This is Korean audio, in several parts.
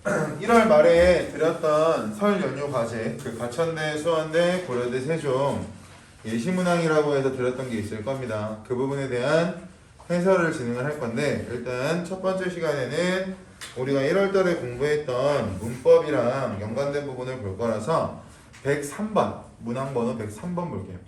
1월 말에 드렸던 설 연휴 과제, 그 가천대, 수원대, 고려대, 세종 예시문항이라고 해서 드렸던 게 있을 겁니다. 그 부분에 대한 해설을 진행을 할 건데, 일단 첫 번째 시간에는 우리가 1월 달에 공부했던 문법이랑 연관된 부분을 볼 거라서 103번, 문항번호 103번 볼게요.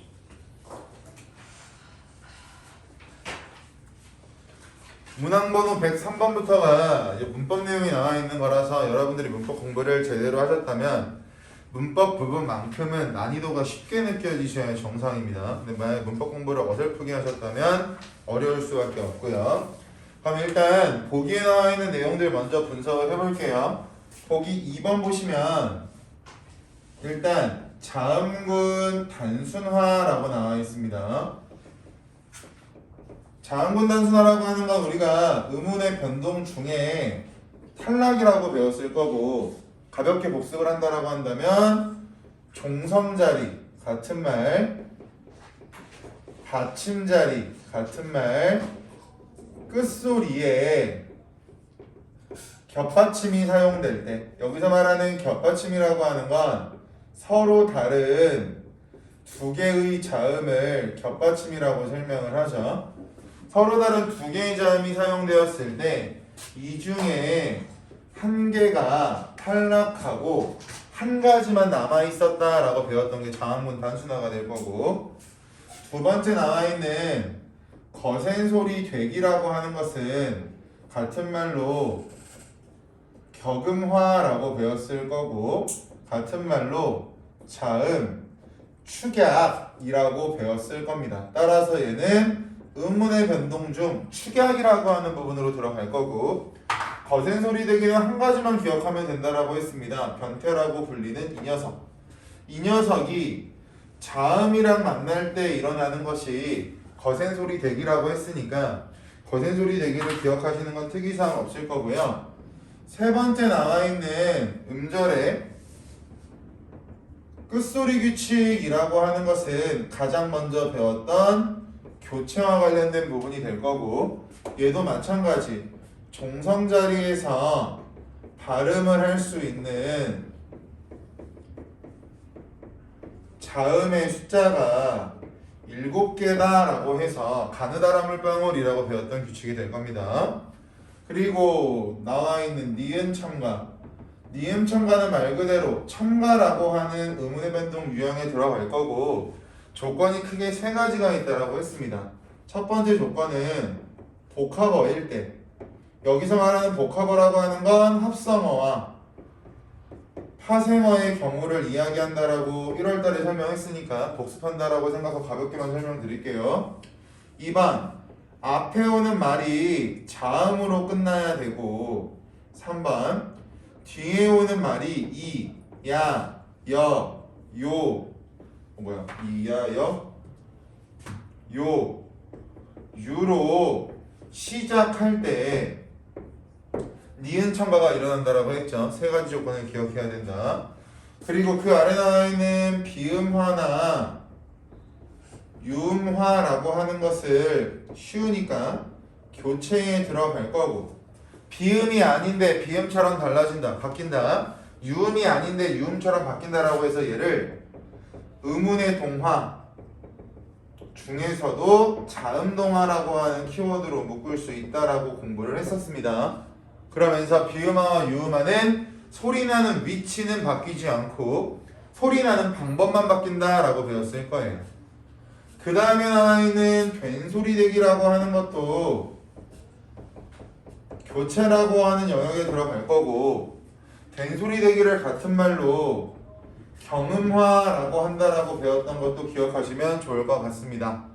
문항번호 103번부터가 이제 문법 내용이 나와 있는 거라서 여러분들이 문법 공부를 제대로 하셨다면 문법 부분만큼은 난이도가 쉽게 느껴지셔야 정상입니다. 근데 만약에 문법 공부를 어설프게 하셨다면 어려울 수밖에 없고요. 그럼 일단 보기에 나와 있는 내용들 먼저 분석을 해볼게요. 보기 2번 보시면 일단 자음군 단순화라고 나와 있습니다. 자음군 단순화라고 하는 건 우리가 의문의 변동 중에 탈락이라고 배웠을 거고, 가볍게 복습을 한다라고 한다면 종성자리 같은 말, 받침자리 같은 말, 끝소리에 겹받침이 사용될 때, 여기서 말하는 겹받침이라고 하는 건 서로 다른 두 개의 자음을 겹받침이라고 설명을 하죠. 서로 다른 두 개의 자음이 사용되었을 때 이 중에 한 개가 탈락하고 한 가지만 남아있었다라고 배웠던 게 자음군 단순화가 될 거고, 두 번째 나와 있는 거센소리 되기라고 하는 것은 같은 말로 격음화라고 배웠을 거고, 같은 말로 자음 축약이라고 배웠을 겁니다. 따라서 얘는 음문의 변동 중 축약이라고 하는 부분으로 들어갈 거고, 거센 소리 되기는 한 가지만 기억하면 된다라고 했습니다. 변태라고 불리는 이 녀석. 이 녀석이 자음이랑 만날 때 일어나는 것이 거센 소리 되기라고 했으니까 거센 소리 되기를 기억하시는 건 특이사항 없을 거고요. 세 번째 나와 있는 음절의 끝소리 규칙이라고 하는 것은 가장 먼저 배웠던 교체와 관련된 부분이 될 거고, 얘도 마찬가지 종성자리에서 발음을 할 수 있는 자음의 숫자가 7개다 라고 해서 가느다란 물방울이라고 배웠던 규칙이 될 겁니다. 그리고 나와 있는 니은 첨가, 니은 첨가는 말 그대로 첨가라고 하는 의문의 변동 유형에 들어갈 거고, 조건이 크게 세 가지가 있다라고 했습니다. 첫 번째 조건은 복합어일 때, 여기서 말하는 복합어라고 하는 건 합성어와 파생어의 경우를 이야기한다라고 1월달에 설명했으니까 복습한다라고 생각하고 가볍게만 설명드릴게요. 2번, 앞에 오는 말이 자음으로 끝나야 되고, 3번, 뒤에 오는 말이 이, 야, 여, 요, 이야, 여, 요, 유로 시작할 때 니은 첨가가 일어난다라고 했죠. 세 가지 조건을 기억해야 된다. 그리고 그 아래 나와 있는 비음화나 유음화라고 하는 것을 쉬우니까 교체에 들어갈 거고, 비음이 아닌데 비음처럼 달라진다, 바뀐다, 유음이 아닌데 유음처럼 바뀐다라고 해서 얘를 의문의 동화 중에서도 자음동화라고 하는 키워드로 묶을 수 있다라고 공부를 했었습니다. 그러면서 비음화와 유음화는 소리나는 위치는 바뀌지 않고 소리나는 방법만 바뀐다라고 배웠을 거예요. 그 다음에 나와 있는 된소리대기라고 하는 것도 교체라고 하는 영역에 들어갈 거고, 된소리대기를 같은 말로 경음화라고 한다라고 배웠던 것도 기억하시면 좋을 것 같습니다.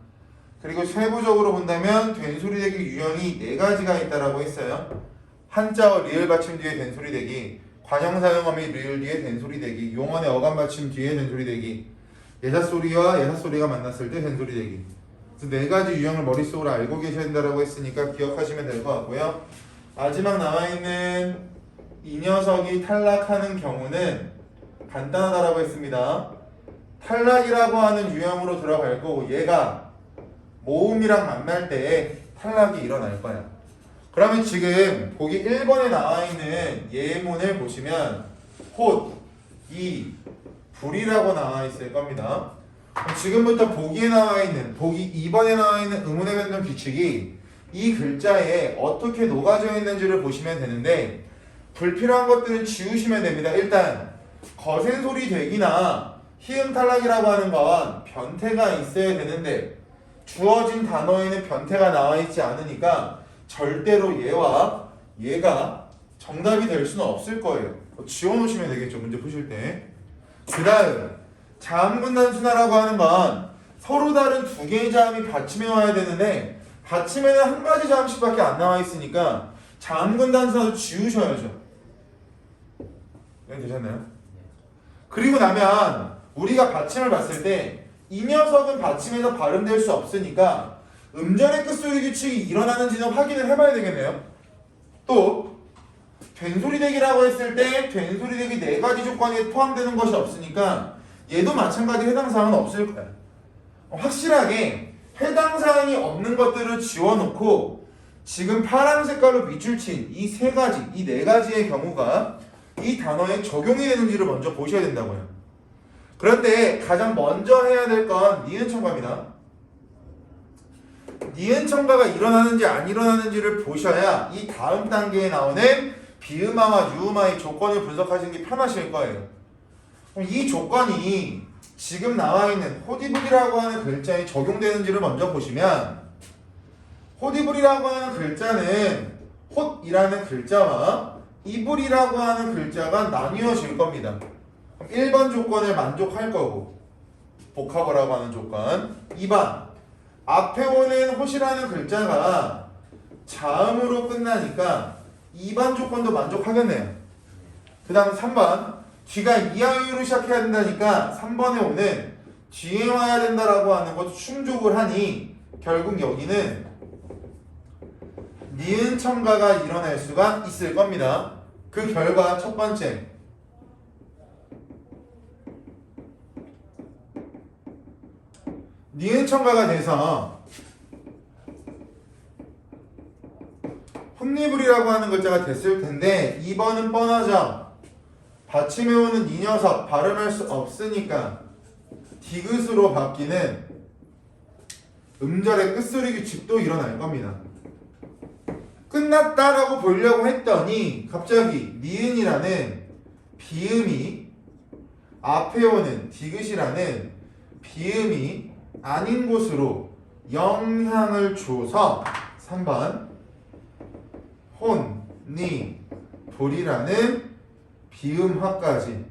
그리고 세부적으로 본다면 된소리대기 유형이 4가지가 있다라고 했어요. 한자어 리을 받침 뒤에 된소리대기, 관형사용어미 리을 뒤에 된소리대기, 용언의 어감 받침 뒤에 된소리대기, 예사소리와 예사소리가 만났을 때 된소리대기. 그래서 4가지 유형을 머릿속으로 알고 계셔야 된다라고 했으니까 기억하시면 될 것 같고요. 마지막 나와있는 이 녀석이 탈락하는 경우는 간단하다라고 했습니다. 탈락이라고 하는 유형으로 들어갈 거고, 얘가 모음이랑 만날 때 탈락이 일어날 거야. 그러면 지금 보기 1번에 나와 있는 예문을 보시면 홑, 이, 불이라고 나와 있을 겁니다. 그럼 지금부터 보기 2번에 나와 있는 의문의 변동 규칙이 이 글자에 어떻게 녹아져 있는지를 보시면 되는데 불필요한 것들은 지우시면 됩니다. 일단 거센 소리 되기나 희응 탈락이라고 하는 건 변태가 있어야 되는데 주어진 단어에는 변태가 나와 있지 않으니까 절대로 얘와 얘가 정답이 될 수는 없을 거예요. 지워놓으시면 되겠죠, 문제 푸실 때. 그 다음 자음분단순화라고 하는 건 서로 다른 두 개의 자음이 받침해 와야 되는데 받침에는 한 가지 자음씩밖에 안 나와 있으니까 자음분단순화도 지우셔야죠. 이해 되셨나요? 그리고 나면 우리가 받침을 봤을 때 이 녀석은 받침에서 발음될 수 없으니까 음절의 끝소리 규칙이 일어나는지는 확인을 해봐야 되겠네요. 또 된소리대기라고 했을 때 된소리대기 네 가지 조건에 포함되는 것이 없으니까 얘도 마찬가지 해당 사항은 없을 거예요. 확실하게 해당 사항이 없는 것들을 지워놓고 지금 파란 색깔로 밑줄 친 이 세 가지, 이 네 가지의 경우가 이 단어에 적용이 되는지를 먼저 보셔야 된다고요. 그런데 가장 먼저 해야 될 건 니은청가입니다. 니은청가가 일어나는지 안 일어나는지를 보셔야 이 다음 단계에 나오는 비음화와 유음화의 조건을 분석하시는 게 편하실 거예요. 그럼 이 조건이 지금 나와 있는 호디불이라고 하는 글자에 적용되는지를 먼저 보시면 호디불이라고 하는 글자는 홑이라는 글자와 이불이라고 하는 글자가 나뉘어질 겁니다. 1번 조건을 만족할 거고 복합어라고 하는 조건 2번 앞에 오는 홑이라는 글자가 자음으로 끝나니까 2번 조건도 만족하겠네요. 그 다음 3번 뒤가 이하유로 시작해야 된다니까 3번에 오는 뒤에 와야 된다라고 하는 것도 충족을 하니 결국 여기는 니은 첨가가 일어날 수가 있을 겁니다. 그 결과 첫 번째 니은 첨가가 돼서 혼리불이라고 하는 글자가 됐을 텐데 2번은 뻔하죠. 받침해 오는 이 녀석 발음할 수 없으니까 디귿으로 바뀌는 음절의 끝소리 규칙도 일어날 겁니다. 끝났다라고 보려고 했더니 갑자기 니은이라는 비음이 앞에 오는 디귿이라는 비음이 아닌 곳으로 영향을 줘서 3번 혼, 니, 불이라는 비음화까지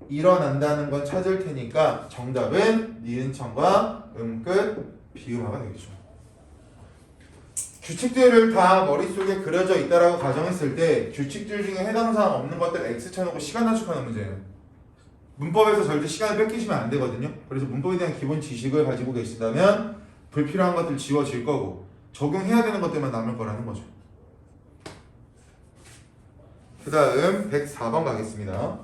일어난다는 건 찾을 테니까 정답은 니은청과 음끝 비음화가 되겠죠. 규칙들을 다 머릿속에 그려져 있다라고 가정했을 때 규칙들 중에 해당 사항 없는 것들 X 쳐놓고 시간 단축하는 문제예요. 문법에서 절대 시간을 뺏기시면 안 되거든요. 그래서 문법에 대한 기본 지식을 가지고 계신다면 불필요한 것들 지워질 거고 적용해야 되는 것들만 남을 거라는 거죠. 그 다음 104번 가겠습니다.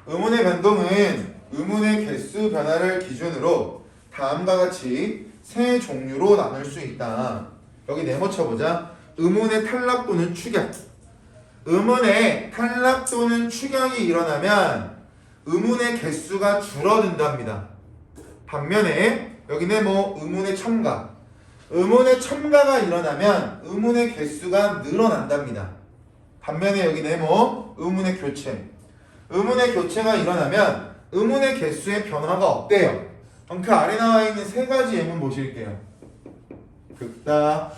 의문의 변동은 의문의 개수 변화를 기준으로 다음과 같이 세 종류로 나눌 수 있다. 여기 네모 쳐보자. 의문의 탈락 또는 축약. 의문의 탈락 또는 축약이 일어나면 의문의 개수가 줄어든답니다. 반면에 여기는 의문의 첨가. 의문의 첨가가 일어나면 의문의 개수가 늘어난답니다. 반면에 여기는 의문의 교체. 의문의 교체가 일어나면 의문의 개수의 변화가 없대요. 그럼 그 아래 나와 있는 세 가지 예문 보실게요. 극다,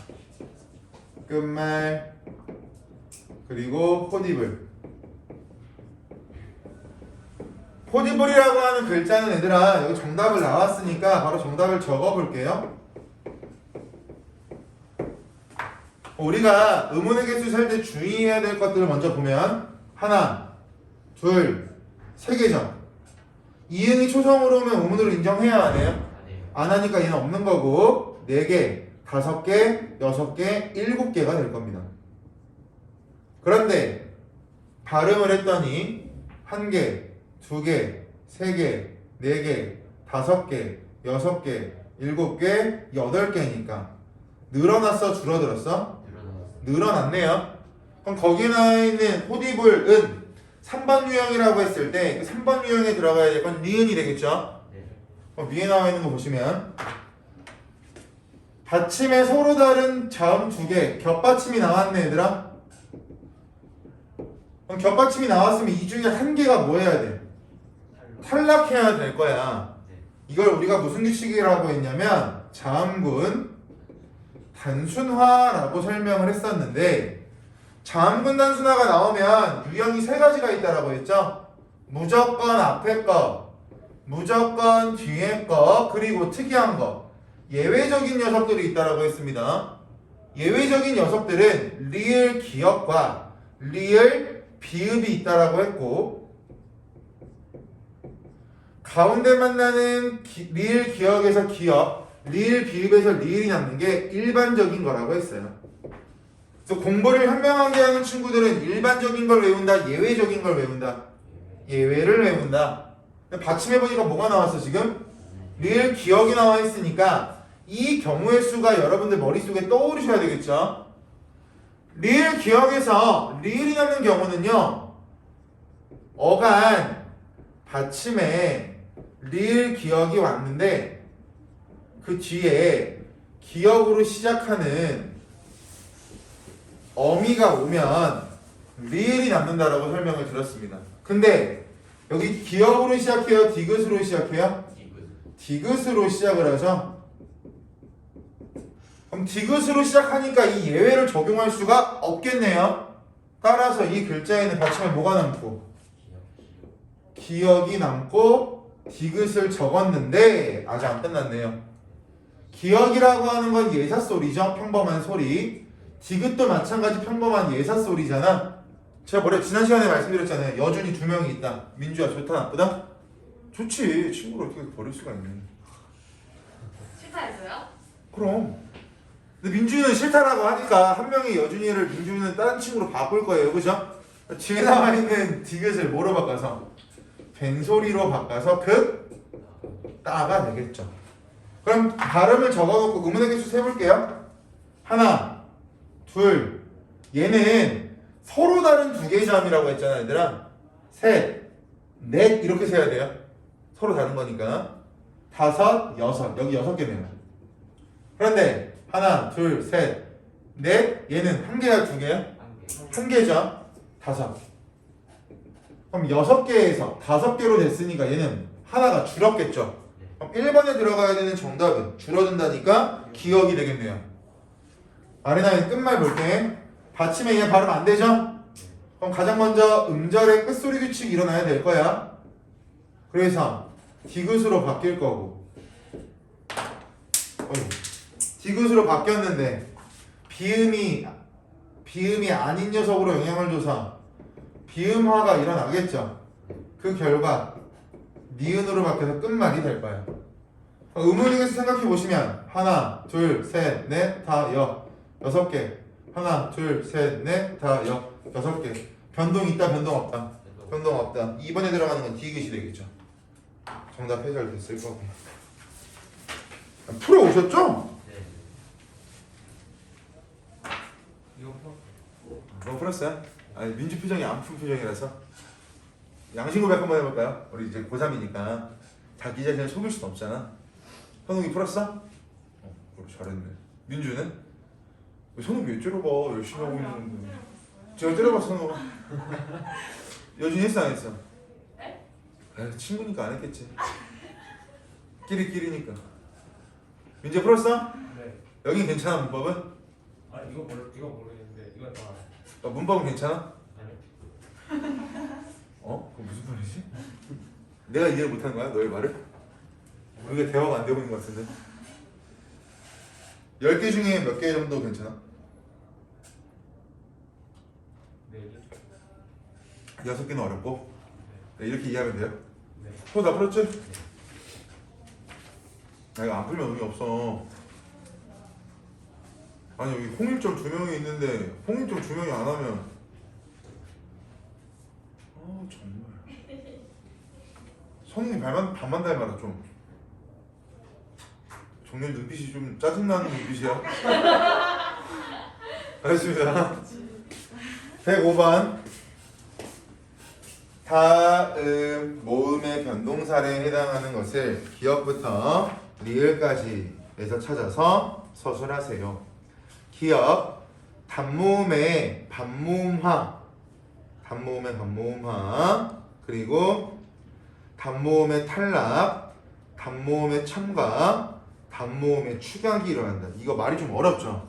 끝말, 그리고 호디불. 호디불이라고 하는 글자는 얘들아 여기 정답을 나왔으니까 바로 정답을 적어볼게요. 우리가 의문의 개수 셀 때 주의해야 될 것들을 먼저 보면 하나, 둘, 세 개죠. 이응이 초성으로 오면 의문으로 인정해야 하네요. 안 하니까 얘는 없는 거고 4개, 5개, 6개, 7개가 될 겁니다. 그런데 발음을 했더니 1개, 2개, 3개, 4개, 5개, 6개, 7개, 8개니까 늘어났어, 줄어들었어? 늘어났네요. 그럼 거기에 나와 있는 호디블은 3번 유형이라고 했을 때 3번 유형에 들어가야 될 건 니은이 되겠죠? 그럼 위에 나와 있는 거 보시면 받침에 서로 다른 자음 2개, 겹받침이 나왔네 얘들아. 그럼 겹받침이 나왔으면 이 중에 한 개가 뭐 해야 돼? 탈락해야 될 거야. 이걸 우리가 무슨 규칙이라고 했냐면 자음군 단순화라고 설명을 했었는데, 자음군 단순화가 나오면 유형이 3가지가 있다라고 했죠. 무조건 앞에 거, 무조건 뒤에 거, 그리고 특이한 거, 예외적인 녀석들이 있다라고 했습니다. 예외적인 녀석들은 리을 기역과 리을 비읍이 있다라고 했고, 가운데 만나는 리을 기역에서 기역, 리을 비읍에서 리을이 남는 게 일반적인 거라고 했어요. 그래서 공부를 현명하게 하는 친구들은 일반적인 걸 외운다, 예외적인 걸 외운다. 예외를 외운다. 받침해보니까 뭐가 나왔어 지금? 리을 기역이 나와 있으니까 이 경우의 수가 여러분들 머릿속에 떠오르셔야 되겠죠. 리을 기역에서 리을이 남는 경우는요, 어간 받침에 리을 기역이 왔는데 그 뒤에 기역으로 시작하는 어미가 오면 리을이 남는다라고 설명을 드렸습니다. 근데 여기 기역으로 시작해요? 디귿으로 시작해요? 디귿으로 시작을 하죠. 그럼 디귿으로 시작하니까 이 예외를 적용할 수가 없겠네요. 따라서 이 글자에는 받침에 뭐가 남고? 기역이 남고 디귿을 적었는데 아직 안 끝났네요. 기역이라고 하는 건 예사소리죠. 평범한 소리. 디귿도 마찬가지 평범한 예사소리잖아. 제가 지난 시간에 말씀드렸잖아요. 여준이 2명이 있다. 민주야 좋다 나쁘다? 좋지. 친구를 어떻게 버릴 수가 있니? 싫다했어요? 그럼. 근데 민주는 싫다라고 하니까 한 명이 여준이를 민주는 다른 친구로 바꿀 거예요. 그죠? 뒤에 나와 있는 디귿을 뭐로 바꿔서? 벤소리로 바꿔서 따가 되겠죠. 그럼 발음을 적어놓고 의문의 개수 세볼게요. 하나, 둘, 얘는 서로 다른 2개의 자음이라고 했잖아 얘들아. 셋, 넷 이렇게 세야 돼요. 서로 다른 거니까. 5, 6, 여기 6개네요. 그런데 하나, 둘, 셋, 넷, 얘는 1개야 2개야? 1개죠. 5. 그럼 6개에서 5개로 됐으니까 얘는 하나가 줄었겠죠. 그럼 1번에 들어가야 되는 정답은 줄어든다니까 기억이 되겠네요. 아레나의 끝말 볼게. 받침에 얘 발음 안 되죠? 그럼 가장 먼저 음절의 끝소리 규칙이 일어나야 될 거야. 그래서 디귿으로 바뀔 거고. 디귿으로 바뀌었는데 비음이 아닌 녀석으로 영향을 줘서 비음화가 일어나겠죠. 그 결과 니은으로 바뀌어서 끝말이 될 거예요. 의문에서 생각해 보시면 하나, 둘, 셋, 넷, 다, 6개. 하나, 둘, 셋, 넷, 다, 6개. 변동 있다, 변동 없다. 변동 없다. 2번에 들어가는 건 디귿이 되겠죠. 정답 해결됐을 거고. 풀어 오셨죠? 뭐 풀었어요? 아니 민주 표정이 안 푼 표정이라서 양심 고백 한번 해볼까요? 우리 이제 고3이니까 자기 자신을 속일 수는 없잖아. 선욱이 풀었어? 잘했네. 민주는? 선욱이 왜 째려봐? 열심히 하고 있는데. 제가 째려봐 선욱. 여준이 했어 안 했어? 네? 에이, 친구니까 안 했겠지. 끼리끼리니까. 민주 풀었어? 네. 여긴 괜찮아 문법은? 아 이거 모르겠는데 이건 다 문법은 괜찮아? 아니요. 그거 무슨 말이지? 내가 이해를 못하는 거야? 너의 말을? 우리가 대화가 안 되고 있는 것 같은데. 10개 중에 몇 개 정도 괜찮아? 네. 6개는 어렵고? 네, 이렇게 이해하면 돼요? 네. 다 풀었지? 나 이거 안 풀면 의미 없어. 아니 여기 홍일점 2명이 있는데 홍일점 2명이 안 하면 정말 선생님 반만 닮아라 좀. 종료 눈빛이 좀 짜증나는 눈빛이야. 알겠습니다. 105번. 다음 모음의 변동사례에 해당하는 것을 기억부터 리을까지 에서 찾아서 서술하세요. 기억, 단모음의 반모음화, 단모음의 반모음화, 그리고 단모음의 탈락, 단모음의 첨가, 단모음의 축약이 일어난다. 이거 말이 좀 어렵죠?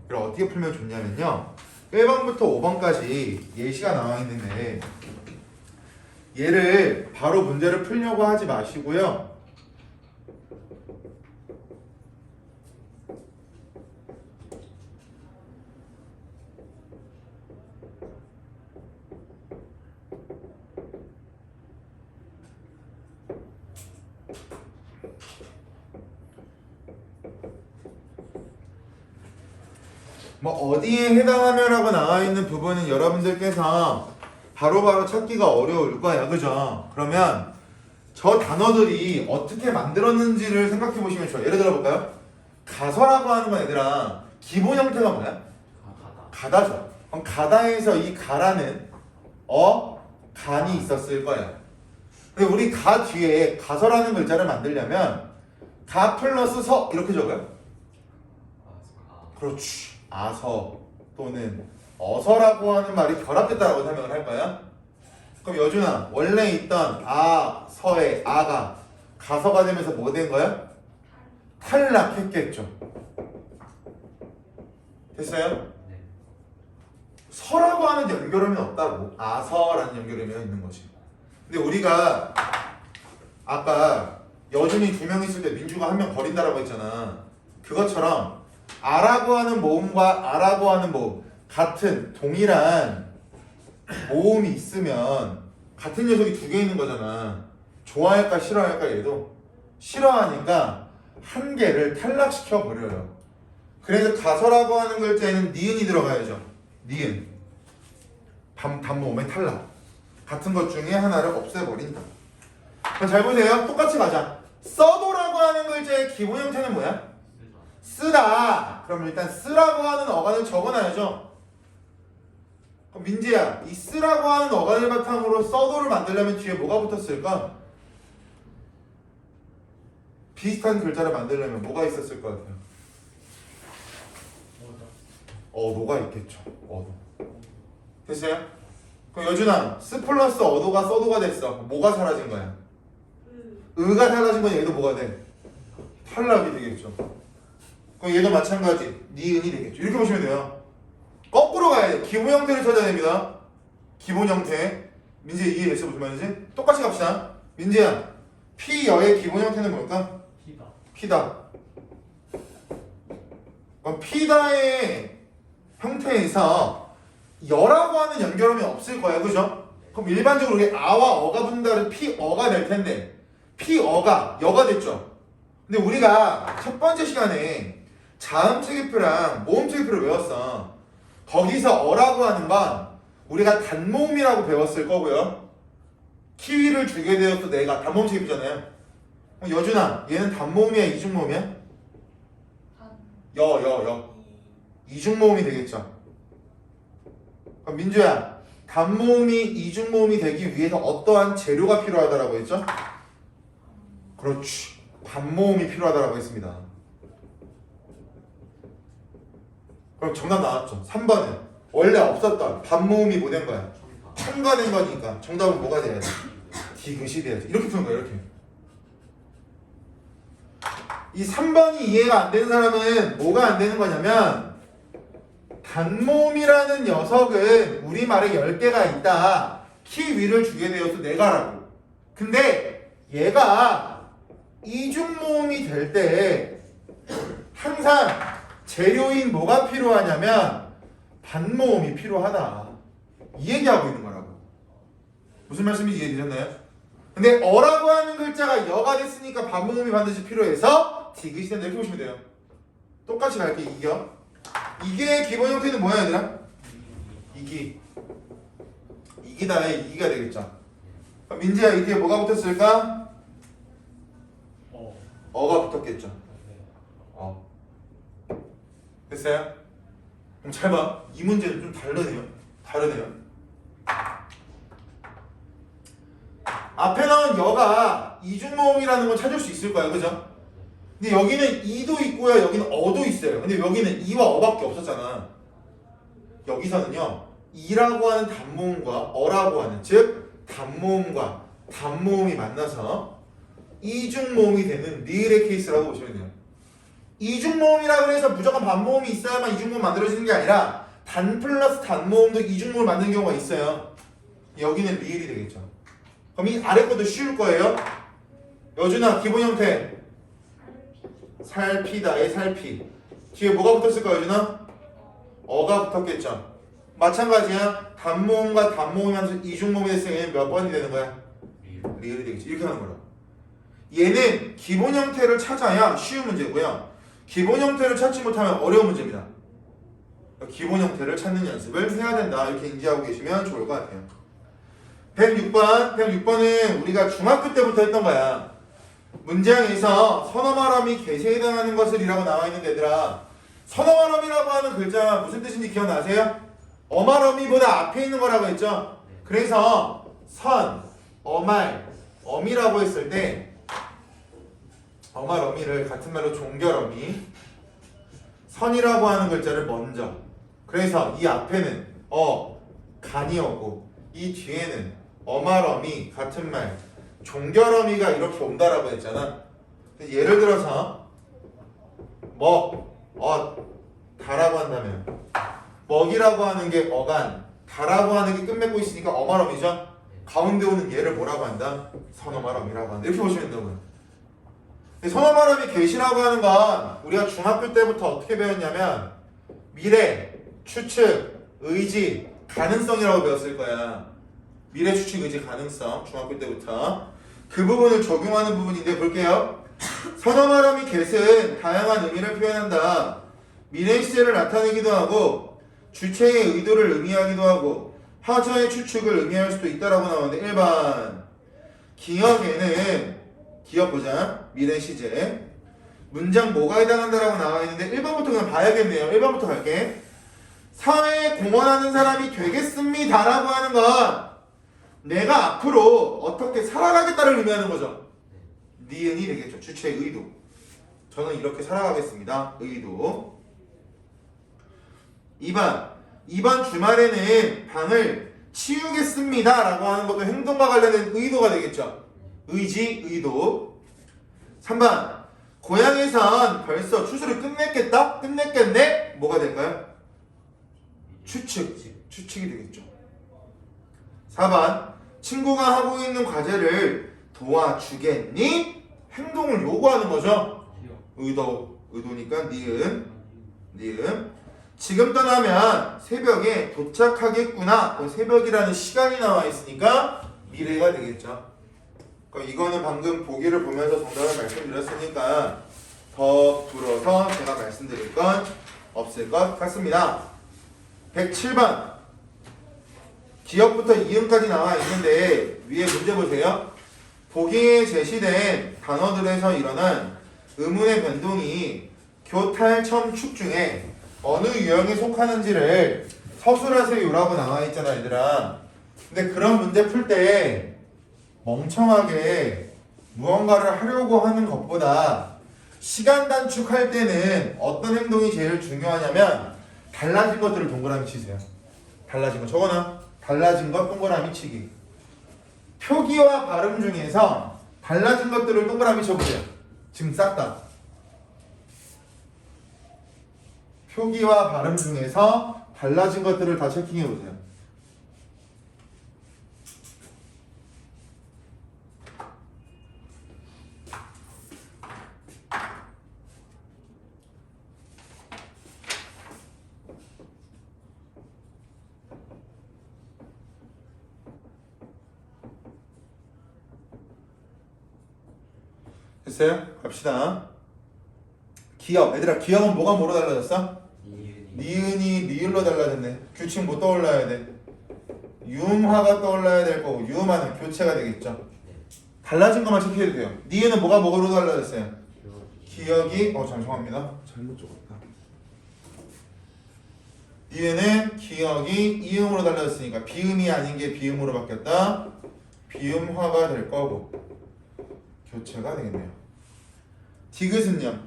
그럼 어떻게 풀면 좋냐면요. 1번부터 5번까지 예시가 나와 있는데 얘를 바로 문제를 풀려고 하지 마시고요. 뭐 어디에 해당하며라고 나와 있는 부분은 여러분들께서 바로바로 찾기가 어려울 거야, 그죠? 그러면 저 단어들이 어떻게 만들었는지를 생각해 보시면 좋아요. 예를 들어 볼까요? 가서라고 하는 건 얘들아 기본 형태가 뭐야? 가다죠. 그럼 가다에서 이 가라는 간이 있었을 거야. 근데 우리 가 뒤에 가서라는 글자를 만들려면 가 플러스 서 이렇게 적어요. 그렇지. 아서 또는 어서라고 하는 말이 결합됐다라고 설명을 할 거야. 그럼 여준아, 원래 있던 서의 아가 가서가 되면서 뭐 된 거야? 탈락했겠죠. 됐어요? 네. 서라고 하는 연결음이 없다고. 아서라는 연결음이 있는 거지. 근데 우리가 아까 여준이 2명 있을 때 민주가 1명 버린다라고 했잖아. 그것처럼 아라고 하는 모음과 아라고 하는 모음 같은 동일한 모음이 있으면 같은 녀석이 2개 있는 거잖아. 좋아할까 싫어할까 얘도 싫어하니까 한 개를 탈락시켜 버려요. 그래서 가서라고 하는 글자에는 니은이 들어가야죠. 니은 단모음의 탈락 같은 것 중에 하나를 없애버린다. 그럼 잘 보세요. 똑같이 가자. 써도라고 하는 글자의 기본 형태는 뭐야? 쓰다. 그럼 일단 쓰라고 하는 어간을 적어놔야죠. 그럼 민지야, 이 쓰라고 하는 어간을 바탕으로 써도를 만들려면 뒤에 뭐가 붙었을까? 비슷한 글자를 만들려면 뭐가 있었을 것 같아요? 어도가 있겠죠. 어도. 됐어요? 그럼 여준아, 스 플러스 어도가 써도가 됐어. 뭐가 사라진 거야? 의가 사라진 건 얘도 뭐가 돼? 탈락이 되겠죠. 그럼 얘도 마찬가지. 니은이 되겠죠. 이렇게 보시면 돼요. 거꾸로 가야 돼. 기본 형태를 찾아야 됩니다. 기본 형태. 민재 이해됐어? 무슨 말인지? 똑같이 갑시다. 민재야, 피여의 기본 형태는 뭘까? 피다. 그럼 피다의 형태에서 여라고 하는 연결음이 없을 거야. 그죠? 그럼 일반적으로 우리 아와 어가 분다를 피어가 될 텐데 피어가 여가 됐죠. 근데 우리가 첫 번째 시간에 자음체계표랑 모음체계표를 외웠어. 거기서 어라고 하는 건 우리가 단모음이라고 배웠을 거고요. 키위를 주게 되었어. 내가 단모음체계표잖아요. 여준아, 얘는 단모음이야 이중모음이야? 여 이중모음이 되겠죠. 그럼 민주야, 단모음이 이중모음이 되기 위해서 어떠한 재료가 필요하다라고 했죠? 그렇지. 반모음이 필요하다라고 했습니다. 그럼 정답 나왔죠. 3번은 원래 없었던 반모음이 뭐 된 거야? 첨가된 거니까 정답은 뭐가 돼야 돼? 디귿이 돼야지. 이렇게 푸는 거야. 이렇게. 이 3번이 이해가 안 되는 사람은 뭐가 안 되는 거냐면 단모음이라는 녀석은 우리말에 10개가 있다. 키 위를 주게 되어서 내가라고. 근데 얘가 이중모음이 될 때 항상 재료인 뭐가 필요하냐면 반모음이 필요하다. 이 얘기하고 있는 거라고. 무슨 말씀인지 이해되셨나요? 근데 어라고 하는 글자가 여가 됐으니까 반모음이 반드시 필요해서 디귿이 된다. 이렇게 보시면 돼요. 똑같이 갈게. 이게 기본 형태는 뭐야 얘들아? 이기다에 이기가 되겠죠. 그럼 민지야, 이 뒤에 뭐가 붙었을까? 어가 붙었겠죠. 됐어요? 그럼 잘 봐. 이 문제는 좀 다르네요. 앞에 나온 여가 이중모음이라는 걸 찾을 수 있을 거예요. 그죠? 근데 여기는 이도 있고요. 여기는 어도 있어요. 근데 여기는 이와 어밖에 없었잖아. 여기서는요. 이라고 하는 단모음과 어라고 하는, 즉 단모음과 단모음이 만나서 이중모음이 되는 니을의 케이스라고 보시면 돼요. 이중모음이라고 해서 무조건 반모음이 있어야만 이중모음 만들어지는 게 아니라 단 플러스 단모음도 이중모음을 만드는 경우가 있어요. 여기는 리을이 되겠죠. 그럼 이 아래 것도 쉬울 거예요. 여준아, 기본 형태 살피다의 살피. 뒤에 뭐가 붙었을까요, 여준아? 어가 붙었겠죠. 마찬가지야. 단모음과 단모음이 하면서 이중모음이 됐으면 얘는 몇 번이 되는 거야? 리을이 되겠지. 이렇게 하는 거라. 얘는 기본 형태를 찾아야 쉬운 문제고요. 기본 형태를 찾지 못하면 어려운 문제입니다. 기본 형태를 찾는 연습을 해야 된다. 이렇게 인지하고 계시면 좋을 것 같아요. 106번은 우리가 중학교 때부터 했던 거야. 문장에서 선어말음이 개세에 해당하는 것을 이라고 나와 있는 데들아, 선어말음이라고 하는 글자 무슨 뜻인지 기억나세요? 어말어미보다 앞에 있는 거라고 했죠? 그래서 선, 어말, 어미라고 했을 때 어말 어미를 같은 말로 종결어미, 선이라고 하는 글자를 먼저, 그래서 이 앞에는 간이었고 이 뒤에는 어말 어미 같은 말 종결어미가 이렇게 온다라고 했잖아. 예를 들어서 다라고 한다면 먹이라고 하는 게 어간, 다라고 하는 게 끝맺고 있으니까 어말어미죠. 가운데 오는 얘를 뭐라고 한다? 선어말어미라고 한다. 이렇게 보시면 된다고요. 선어말음이 계시라고 하는 건 우리가 중학교 때부터 어떻게 배웠냐면 미래, 추측, 의지, 가능성이라고 배웠을 거야. 미래, 추측, 의지, 가능성 중학교 때부터 그 부분을 적용하는 부분인데 볼게요. 선어말음이 계는 다양한 의미를 표현한다. 미래 시제를 나타내기도 하고 주체의 의도를 의미하기도 하고 하자의 추측을 의미할 수도 있다라고 나오는데 1번 기억에는 기억 보자. 미래 시제. 문장 뭐가 해당한다라고 나와 있는데 1번부터 그냥 봐야겠네요. 1번부터 갈게. 사회에 공헌하는 사람이 되겠습니다라고 하는 건 내가 앞으로 어떻게 살아가겠다를 의미하는 거죠. 니은이 되겠죠. 주체의 의도. 저는 이렇게 살아가겠습니다. 의도. 2번 주말에는 방을 치우겠습니다라고 하는 것도 행동과 관련된 의도가 되겠죠. 의지, 의도. 3번 고향에선 벌써 추수를 끝냈겠다? 끝냈겠네? 뭐가 될까요? 추측이 되겠죠. 4번 친구가 하고 있는 과제를 도와주겠니? 행동을 요구하는 거죠. 의도니까 니은. 지금 떠나면 새벽에 도착하겠구나. 새벽이라는 시간이 나와 있으니까 미래가 되겠죠. 이거는 방금 보기를 보면서 정답을 말씀드렸으니까 더 불어서 제가 말씀드릴 건 없을 것 같습니다. 107번 기억부터 이음까지 나와 있는데 위에 문제 보세요. 보기에 제시된 단어들에서 일어난 의문의 변동이 교탈, 첨축 중에 어느 유형에 속하는지를 서술하세요라고 나와 있잖아 얘들아. 근데 그런 문제 풀 때 멍청하게 무언가를 하려고 하는 것보다 시간 단축할 때는 어떤 행동이 제일 중요하냐면 달라진 것들을 동그라미 치세요. 달라진 거 적어놔. 달라진 것 동그라미 치기. 표기와 발음 중에서 달라진 것들을 동그라미 쳐보세요. 지금 싹 다. 표기와 발음 중에서 달라진 것들을 다 체킹해보세요. 됐어요? 갑시다. 기억. 얘들아 기억은 뭐가 뭐로 달라졌어? 니은이 니을로 달라졌네. 규칙 뭐 떠올라야 돼? 유음화가 떠올라야 될 거고 유음화는 교체가 되겠죠. 달라진 것만 체크해도 돼요. 니은은 뭐가 뭐로 달라졌어요? 기억이 죄송합니다. 잘못 적었다. 뒤에는 기억이 이음으로 달라졌으니까 비음이 아닌 게 비음으로 바뀌었다. 비음화가 될 거고 교체가 되겠네요. 디귿은요.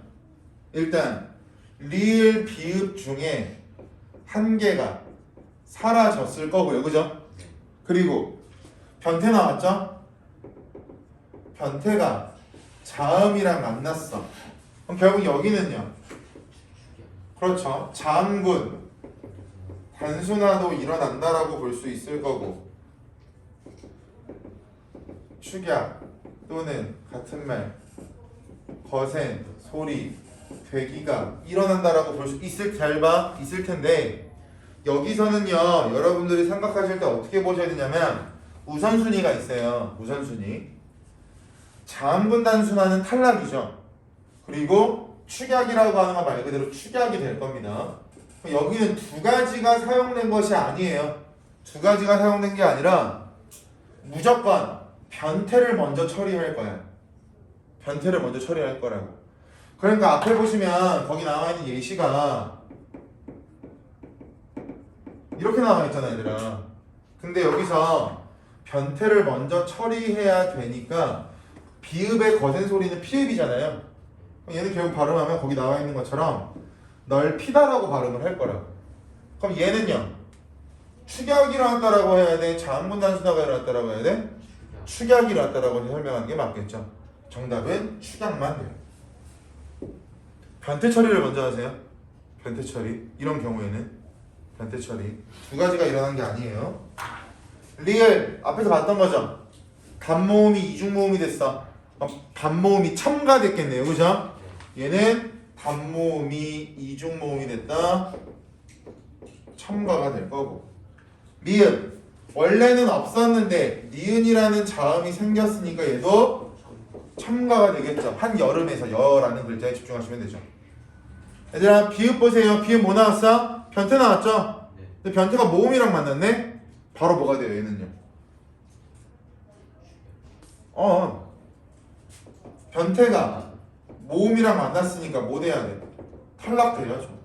일단 리을 비읍 중에 한 개가 사라졌을 거고요. 그죠? 그리고 변태 나왔죠? 변태가 자음이랑 만났어. 그럼 결국 여기는요. 그렇죠. 자음군 단순화도 일어난다라고 볼 수 있을 거고 축약 또는 같은 말 거센 소리 되기가 일어난다라고 볼 수 있을 텐데 여기서는요 여러분들이 생각하실 때 어떻게 보셔야 되냐면 우선순위가 있어요. 우선순위 자음군 단순화는 탈락이죠. 그리고 축약이라고 하는 건 말 그대로 축약이 될 겁니다. 여기는 두 가지가 사용된 것이 아니에요. 두 가지가 사용된 게 아니라 무조건 변태를 먼저 처리할 거야. 변태를 먼저 처리할 거라고. 그러니까 앞에 보시면 거기 나와 있는 예시가 이렇게 나와 있잖아 얘들아. 근데 여기서 변태를 먼저 처리해야 되니까 비읍의 거센 소리는 피읍이잖아요. 얘는 결국 발음하면 거기 나와 있는 것처럼 널 피다라고 발음을 할 거라고. 그럼 얘는요 축약이 일어났다라고 해야 돼? 자음군 단순화가 일어났다라고 해야 돼? 축약이 일어났다라고 설명하는 게 맞겠죠. 정답은 축약만 돼요. 변태 처리를 먼저 하세요. 변태 처리. 이런 경우에는 변태 처리 두 가지가 일어난 게 아니에요. 리을 앞에서 봤던 거죠. 단모음이 이중모음이 됐어. 단모음이 첨가됐겠네요. 그죠? 얘는 단모음이 이중모음이 됐다. 첨가가 될 거고. 미음 원래는 없었는데 니은이라는 자음이 생겼으니까 얘도 첨가가 되겠죠. 한여름에서 여라는 글자에 집중하시면 되죠. 얘들아 비읍 보세요. 비읍 뭐 나왔어? 변태 나왔죠? 근데 변태가 모음이랑 만났네? 바로 뭐가 돼요 얘는요? 변태가 모음이랑 만났으니까 뭐 돼야 돼? 탈락돼야죠.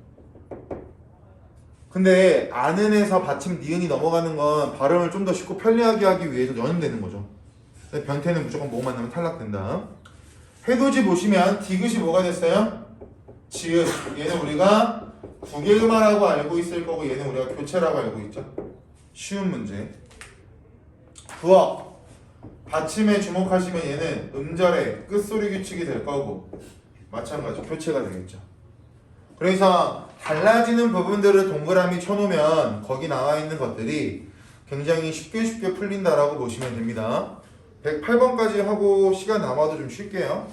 근데 아는에서 받침 니은이 넘어가는 건 발음을 좀 더 쉽고 편리하게 하기 위해서 연음되는 거죠. 근데 변태는 무조건 모음 만나면 탈락된다. 해돋이 보시면 디귿이 뭐가 됐어요? 지읒. 얘는 우리가 구개음화라고 알고 있을 거고 얘는 우리가 교체라고 알고 있죠. 쉬운 문제. 부어. 받침에 주목하시면 얘는 음절의 끝소리 규칙이 될 거고 마찬가지 교체가 되겠죠. 그래서 달라지는 부분들을 동그라미 쳐놓으면 거기 나와 있는 것들이 굉장히 쉽게 풀린다라고 보시면 됩니다. 108번까지 하고 시간 남아도 좀 쉴게요.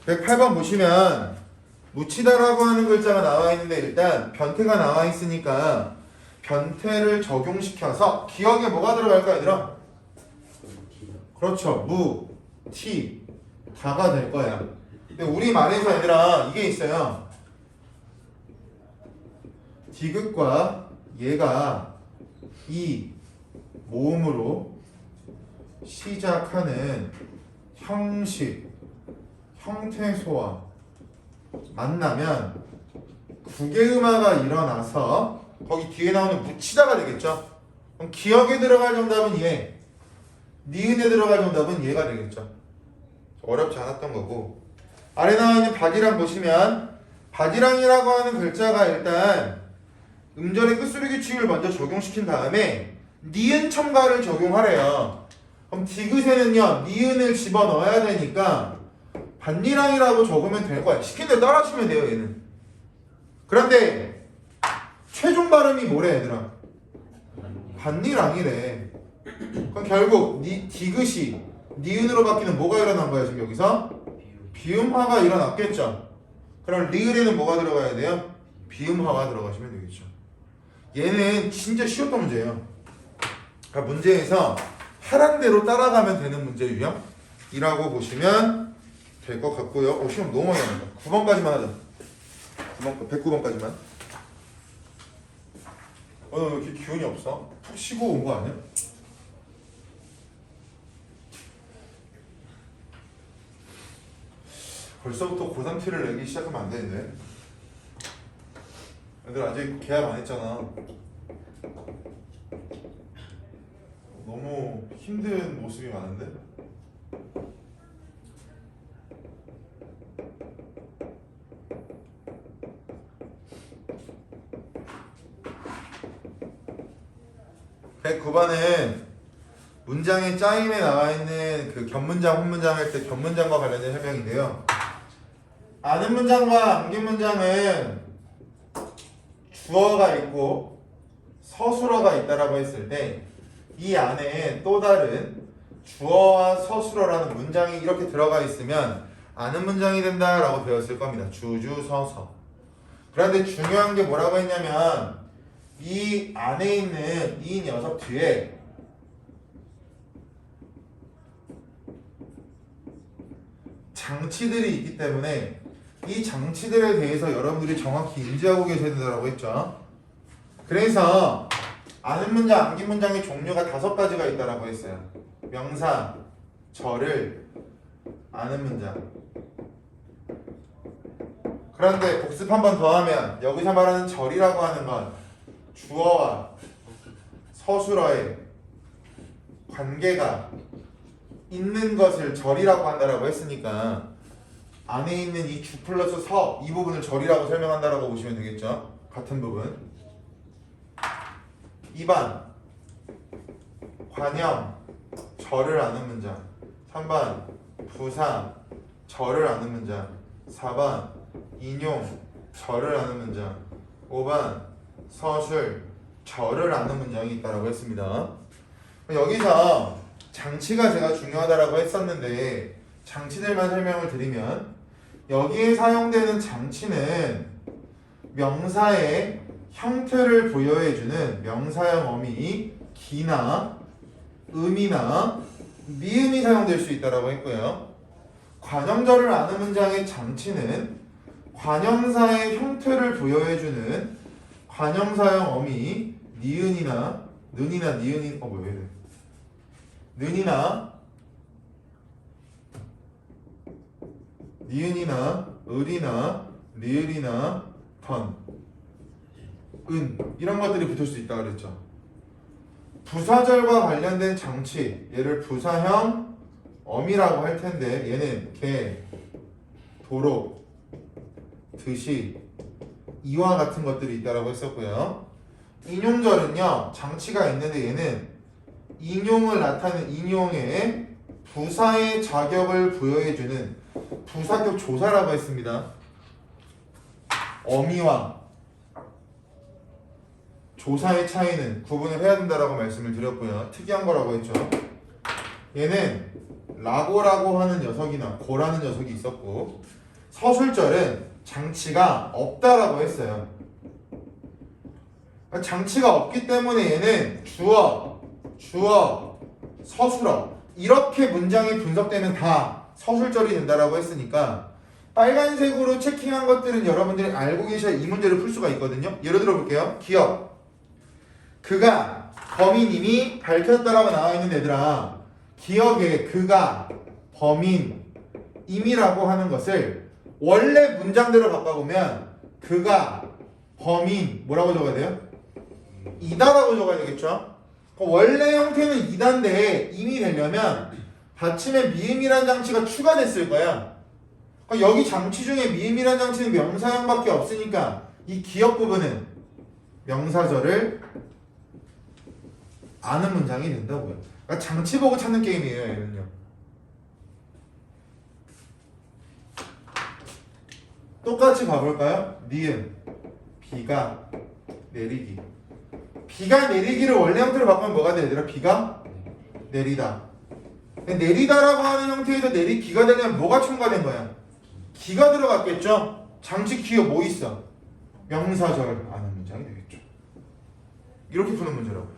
108번 보시면 묻히다라고 하는 글자가 나와 있는데 일단 변태가 나와 있으니까 변태를 적용시켜서 기억에 뭐가 들어갈까 얘들아? 그렇죠. 무, 티, 다가 될 거야. 근데 우리 말에서 얘들아 이게 있어요. 디귿과 얘가 이 모음으로 시작하는 형식, 형태소와 만나면 구개음화가 일어나서 거기 뒤에 나오는 묻히다가 되겠죠. 그럼 기억에 들어갈 정답은 얘, 니은에 들어갈 정답은 얘가 되겠죠. 어렵지 않았던 거고. 아래 나와 있는 바디랑 보시면 바디랑이라고 하는 글자가 일단 음절의 끝소리 규칙을 먼저 적용시킨 다음에 니은 첨가를 적용하래요. 그럼 디귿에는요 니은을 집어넣어야 되니까 반니랑이라고 적으면 될 거야. 시킨 대로 따라하시면 돼요 얘는. 그런데 최종 발음이 뭐래 얘들아? 반니랑이래. 그럼 결국 디귿이 니은으로 바뀌는 뭐가 일어난 거야 지금 여기서? 비음화가 일어났겠죠. 그럼 리을에는 뭐가 들어가야 돼요? 비음화가 들어가시면 되겠죠. 얘는 진짜 쉬웠던 문제예요. 그러니까 문제에서 하란 대로 따라가면 되는 문제 유형이라고 보시면 될 것 같고요. 시험 너무 많이 나온다. 9번까지만 하자. 109번까지만. 오늘 왜 이렇게 기운이 없어? 푹 쉬고 온 거 아니야? 벌써부터 고3 티를 내기 시작하면 안 되는데. 애들 아직 계약 안 했잖아. 너무 힘든 모습이 많은데? (109번은) 문장의 짜임에 나와 있는 그 견문장, 혼문장 할 때 견문장과 관련된 설명인데요. 아는 문장과 암긴 문장은 주어가 있고 서술어가 있다라고 했을 때 이 안에 또 다른 주어와 서술어라는 문장이 이렇게 들어가 있으면 아는 문장이 된다라고 배웠을 겁니다. 주주서서. 그런데 중요한 게 뭐라고 했냐면 이 안에 있는 이 녀석 뒤에 장치들이 있기 때문에 이 장치들에 대해서 여러분들이 정확히 인지하고 계셔야 된다고 했죠. 그래서 아는 문장, 암긴 문장의 종류가 5가지가 있다라고 했어요. 명사, 절을, 아는 문장. 그런데 복습 한 번 더 하면 여기서 말하는 절이라고 하는 건 주어와 서술어의 관계가 있는 것을 절이라고 한다라고 했으니까 안에 있는 이 주 플러스 서 이 부분을 절이라고 설명한다라고 보시면 되겠죠. 같은 부분. 2번 관형 절을 아는 문장. 3번 부사 절을 아는 문장. 4번 인용 절을 아는 문장. 5번 서술 절을 아는 문장이 있다라고 했습니다. 여기서 장치가 제가 중요하다라고 했었는데 장치들만 설명을 드리면 여기에 사용되는 장치는 명사의 형태를 부여해주는 명사형 어미 기나 음이나 미음이 사용될 수 있다라고 했고요. 관형절을 아는 문장의 장치는 관형사의 형태를 부여해주는 관형사형 어미 니은이나 는이나 니은이 뭐야 이래 는이나 니은이나 을이나 리을이나 던 은 이런 것들이 붙을 수 있다고 그랬죠. 부사절과 관련된 장치 얘를 부사형 어미라고 할 텐데 얘는 개, 도로, 드시, 이와 같은 것들이 있다라고 했었고요. 인용절은요 장치가 있는데 얘는 인용을 나타내는 인용에 부사의 자격을 부여해주는 부사격 조사라고 했습니다. 어미와 조사의 차이는 구분을 해야 된다라고 말씀을 드렸고요. 특이한 거라고 했죠. 얘는 라고라고 하는 녀석이나 고라는 녀석이 있었고 서술절은 장치가 없다라고 했어요. 장치가 없기 때문에 얘는 주어, 서술어 이렇게 문장이 분석되면 다 서술절이 된다라고 했으니까 빨간색으로 체킹한 것들은 여러분들이 알고 계셔야 이 문제를 풀 수가 있거든요. 예를 들어 볼게요. 기억. 그가 범인임이 밝혔다라고 나와 있는 애들아 기억에 그가 범인임이라고 하는 것을 원래 문장대로 바꿔보면 그가 범인 뭐라고 적어야 돼요? 이다라고 적어야 되겠죠? 원래 형태는 이다인데 임이 되려면 받침에 미음이라는 장치가 추가됐을 거야. 여기 장치 중에 미음이라는 장치는 명사형밖에 없으니까 이 기억 부분은 명사절을 아는 문장이 된다고요. 그러니까 장치 보고 찾는 게임이에요. 얘는요. 똑같이 봐볼까요? 니은 비가 내리기. 비가 내리기를 원래 형태로 바꾸면 뭐가 돼 얘들아? 비가 내리다. 내리다라고 하는 형태에서 내리기가 되려면 뭐가 첨가된 거야? 기가 들어갔겠죠? 장치 기억 뭐 있어? 명사절 아는 문장이 되겠죠. 이렇게 푸는 문제라고요.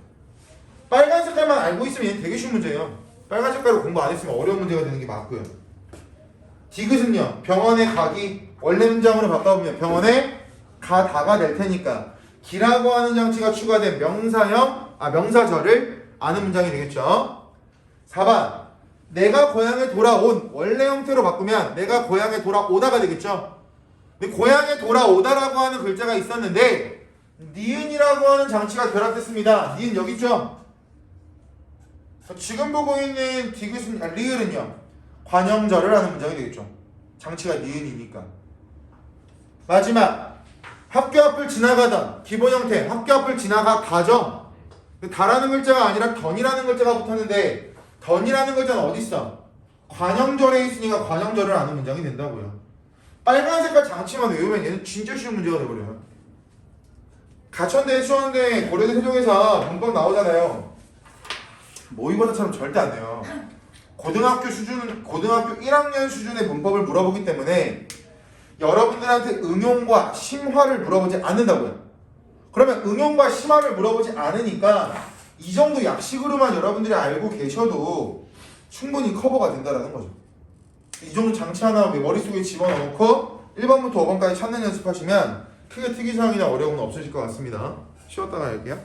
빨간 색깔만 알고 있으면 되게 쉬운 문제예요. 빨간 색깔로 공부 안 했으면 어려운 문제가 되는 게 맞고요. 디귿은요. 병원에 가기 원래 문장으로 바꿔보면 병원에 가다가 될 테니까 기라고 하는 장치가 추가된 명사절을 아는 문장이 되겠죠. 4번 내가 고향에 돌아온 원래 형태로 바꾸면 내가 고향에 돌아오다가 되겠죠. 근데 고향에 돌아오다라고 하는 글자가 있었는데 니은이라고 하는 장치가 결합됐습니다. 니은 여기 있죠. 지금 보고 있는 디귿은 리을은요 관형절을 하는 문장이 되겠죠. 장치가 니은이니까. 마지막 학교 앞을 지나가던 기본 형태 학교 앞을 지나가다죠. 다라는 글자가 아니라 던이라는 글자가 붙었는데 던이라는 글자는 어디 있어? 관형절에 있으니까 관형절을 아는 문장이 된다고요. 빨간 색깔 장치만 외우면 얘는 진짜 쉬운 문제가 돼버려요. 가천대, 수원대, 고려대, 세종에서 문법 나오잖아요. 모의고사처럼 절대 안 돼요. 고등학교 1학년 수준의 문법을 물어보기 때문에 여러분들한테 응용과 심화를 물어보지 않는다고요. 그러면 응용과 심화를 물어보지 않으니까 이 정도 약식으로만 여러분들이 알고 계셔도 충분히 커버가 된다는 거죠. 이 정도 장치 하나 머릿속에 집어넣고 1번부터 5번까지 찾는 연습하시면 크게 특이사항이나 어려움은 없으실 것 같습니다. 쉬었다가 할게요.